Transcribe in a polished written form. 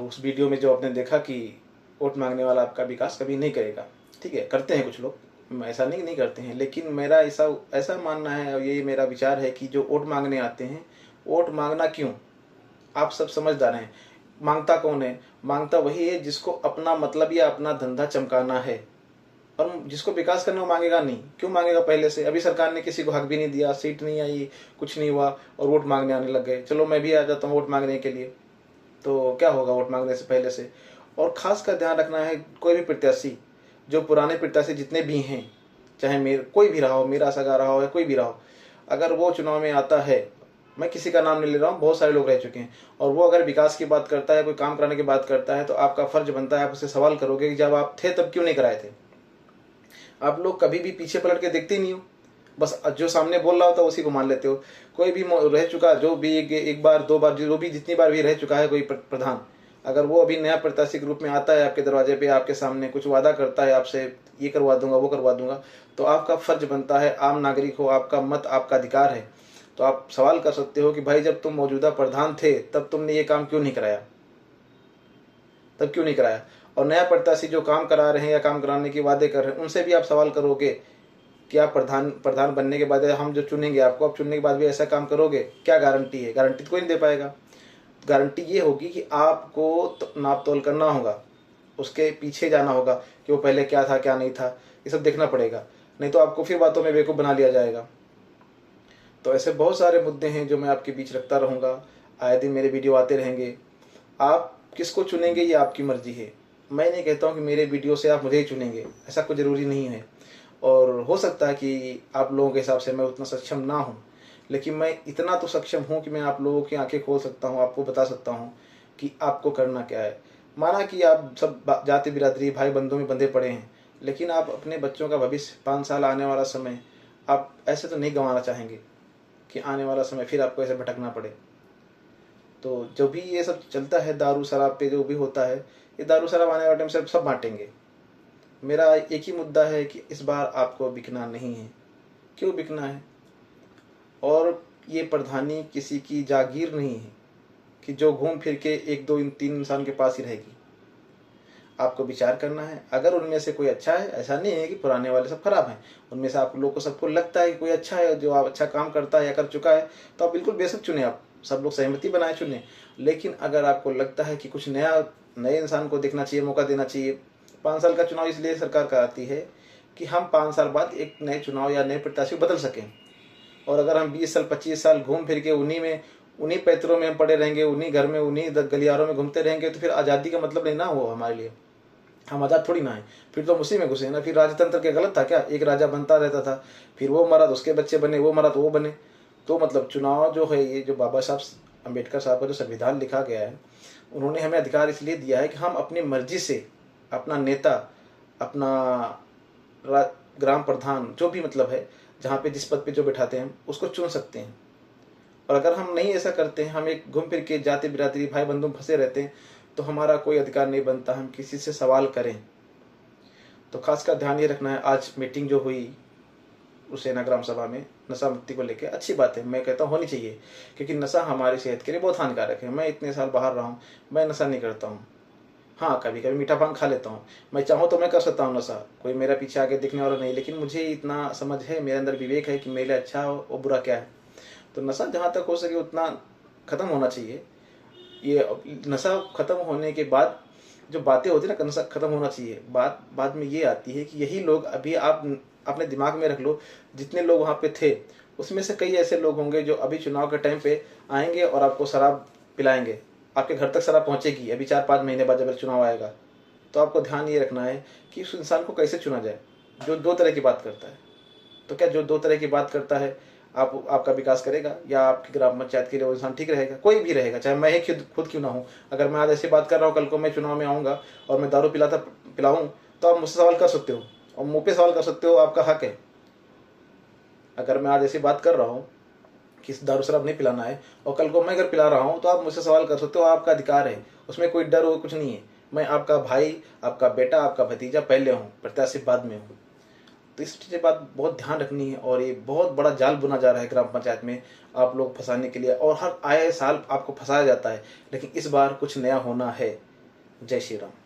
तो उस वीडियो में जो आपने देखा कि वोट मांगने वाला आपका विकास कभी नहीं करेगा, ठीक है, करते हैं कुछ लोग, ऐसा नहीं करते हैं, लेकिन मेरा ऐसा ऐसा मानना है और ये मेरा विचार है कि जो वोट मांगने आते हैं, वोट मांगना क्यों, आप सब समझदार हैं, मांगता कौन है, मांगता वही है जिसको अपना मतलब या अपना धंधा चमकाना है, और जिसको विकास करना वो मांगेगा नहीं। क्यों मांगेगा? पहले से अभी सरकार ने किसी को हक भी नहीं दिया, सीट नहीं आई, कुछ नहीं हुआ और वोट मांगने आने लग गए। चलो मैं भी आ जाता हूँ वोट मांगने के लिए, तो क्या होगा वोट मांगने से पहले से। और खास कर ध्यान रखना है, कोई भी प्रत्याशी, जो पुराने प्रत्याशी जितने भी हैं, चाहे मेरे कोई भी रहा हो, मेरा सगा रहा हो या कोई भी रहा हो, अगर वो चुनाव में आता है, मैं किसी का नाम नहीं ले रहा हूँ, बहुत सारे लोग रह चुके हैं, और वो अगर विकास की बात करता है, कोई काम कराने की बात करता है, तो आपका फर्ज बनता है आप उससे सवाल करोगे कि जब आप थे तब क्यों नहीं कराए थे। आप लोग कभी भी पीछे पलट के देखते ही नहीं हो, बस जो सामने बोल रहा होता है उसी को मान लेते हो। कोई भी रह चुका, जो भी एक बार दो बार, जो भी जितनी बार भी रह चुका है कोई प्रधान, अगर वो अभी नया प्रत्याशी के रूप में आता है आपके दरवाजे पे, आपके सामने कुछ वादा करता है आपसे, ये करवा दूंगा वो करवा दूंगा, तो आपका फर्ज बनता है, आम नागरिक हो, आपका मत आपका अधिकार है, तो आप सवाल कर सकते हो कि भाई जब तुम मौजूदा प्रधान थे तब तुमने ये काम क्यों नहीं कराया, तब क्यों नहीं कराया। और नया प्रत्याशी जो काम करा रहे हैं या काम कराने के वादे कर रहे हैं, उनसे भी आप सवाल करोगे कि आप प्रधान बनने के बाद हम जो चुनेंगे आपको, आप चुनने के बाद भी ऐसा काम करोगे, क्या गारंटी है? गारंटी तो कोई नहीं दे पाएगा। गारंटी ये होगी कि आपको नाप तोल करना होगा, उसके पीछे जाना होगा कि वो पहले क्या था क्या नहीं था, ये सब देखना पड़ेगा, नहीं तो आपको फिर बातों में बेवकूफ़ बना लिया जाएगा। तो ऐसे बहुत सारे मुद्दे हैं जो मैं आपके बीच रखता रहूँगा, आए दिन मेरे वीडियो आते रहेंगे। आप किसको चुनेंगे ये आपकी मर्जी है, मैं नहीं कहता हूँ कि मेरे वीडियो से आप मुझे ही चुनेंगे, ऐसा कोई ज़रूरी नहीं है। और हो सकता है कि आप लोगों के हिसाब से मैं उतना सक्षम ना हूँ, लेकिन मैं इतना तो सक्षम हूँ कि मैं आप लोगों की आंखें खोल सकता हूँ, आपको बता सकता हूँ कि आपको करना क्या है। माना कि आप सब जाति बिरादरी भाई बंधुओं में बंधे पड़े हैं, लेकिन आप अपने बच्चों का भविष्य, 5 साल आने वाला समय आप ऐसे तो नहीं गंवाना चाहेंगे कि आने वाला समय फिर आपको ऐसे भटकना पड़े। तो जो भी ये सब चलता है, दारू शराब पे जो भी होता है, ये दारू शराब आने वाले टाइम से सब बांटेंगे। मेरा एक ही मुद्दा है कि इस बार आपको बिकना नहीं है। क्यों बिकना है? और ये प्रधानी किसी की जागीर नहीं है कि जो घूम फिर के 1 2 3 इंसान के पास ही रहेगी। आपको विचार करना है, अगर उनमें से कोई अच्छा है, ऐसा नहीं है कि पुराने वाले सब खराब हैं, उनमें से आप लोग को सबको लगता है कि कोई अच्छा है, जो आप अच्छा काम करता है या कर चुका है, तो आप बिल्कुल बेशक चुने, आप सब लोग सहमति बनाए चुने। लेकिन अगर आपको लगता है कि कुछ नए इंसान को देखना चाहिए, मौका देना चाहिए, 5 साल का चुनाव इसलिए सरकार कराती है कि हम 5 साल बाद एक नए चुनाव या नए प्रत्याशी को बदल सकें। और अगर हम 20 साल 25 साल घूम फिर के उन्हीं पैतरों में हम पड़े रहेंगे, उन्हीं घर में, उन्हीं गलियारों में घूमते रहेंगे, तो फिर आज़ादी का मतलब नहीं ना हो हमारे लिए। हम आज़ाद थोड़ी ना है, फिर तो हम उसी में घुसे ना। फिर राजतंत्र के गलत था क्या? एक राजा बनता रहता था, फिर वो मरा तो उसके बच्चे बने, वो मरा तो वो बने। तो मतलब चुनाव जो है, ये जो बाबा साहब अम्बेडकर साहब का जो संविधान लिखा गया है, उन्होंने हमें अधिकार इसलिए दिया है कि हम अपनी मर्जी से अपना नेता, अपना ग्राम प्रधान, जो भी मतलब है, जहाँ पे जिस पद पे जो बैठाते हैं उसको चुन सकते हैं। और अगर हम नहीं ऐसा करते हैं, हम एक घूम फिर के जाति बिरादरी भाई बंधु फंसे रहते हैं, तो हमारा कोई अधिकार नहीं बनता हम किसी से सवाल करें। तो खासकर ध्यान ये रखना है। आज मीटिंग जो हुई उसेना ग्राम सभा में नशा मुक्ति को लेकर, अच्छी बात है, मैं कहता हूँ होनी चाहिए, क्योंकि नशा हमारी सेहत के लिए बहुत हानिकारक है। मैं इतने साल बाहर रहा हूँ, मैं नशा नहीं करता हूँ। हाँ, कभी कभी मीठा पान खा लेता हूँ, मैं चाहूँ तो मैं कर सकता हूँ नशा, कोई मेरा पीछे आगे देखने वाला नहीं, लेकिन मुझे इतना समझ है, मेरे अंदर विवेक है कि मेरे लिए अच्छा हो और बुरा क्या है। तो नशा जहाँ तक हो सके उतना ख़त्म होना चाहिए। ये नशा ख़त्म होने के बाद जो बातें होती है ना, नशा ख़त्म होना चाहिए, बात बाद में ये आती है कि यही लोग, अभी आप अपने दिमाग में रख लो, जितने लोग वहाँ पे थे उसमें से कई ऐसे लोग होंगे जो अभी चुनाव के टाइम पे आएंगे और आपको शराब पिलाएंगे, आपके घर तक शराब पहुँचेगी अभी 4-5 महीने बाद जब चुनाव आएगा। तो आपको ध्यान ये रखना है कि उस इंसान को कैसे चुना जाए जो 2 तरह की बात करता है। तो क्या जो 2 तरह की बात करता है आपका विकास करेगा, या आपकी ग्राम पंचायत के लिए वो इंसान ठीक रहेगा? कोई भी रहेगा, चाहे मैं ही खुद क्यों ना हूँ। अगर मैं आज ऐसी बात कर रहा हूँ, कल को मैं चुनाव में आऊँगा और मैं दारू पिलाऊँ, तो आप मुझसे सवाल कर सकते हो और मुँह पे सवाल कर सकते हो, आपका हक है। अगर मैं आज ऐसी बात कर रहा हूँ कि दारू शराब नहीं पिलाना है और कल को मैं अगर पिला रहा हूँ, तो आप मुझसे सवाल कर सकते हो, आपका अधिकार है, उसमें कोई डर हो कुछ नहीं है। मैं आपका भाई, आपका बेटा, आपका भतीजा पहले हूँ, प्रत्याशी बाद में हूँ। तो इस चीज़ बात बहुत ध्यान रखनी है। और ये बहुत बड़ा जाल बुना जा रहा है ग्राम पंचायत में आप लोग फंसाने के लिए, और हर आए साल आपको फंसाया जाता है। लेकिन इस बार कुछ नया होना है, जय श्री राम।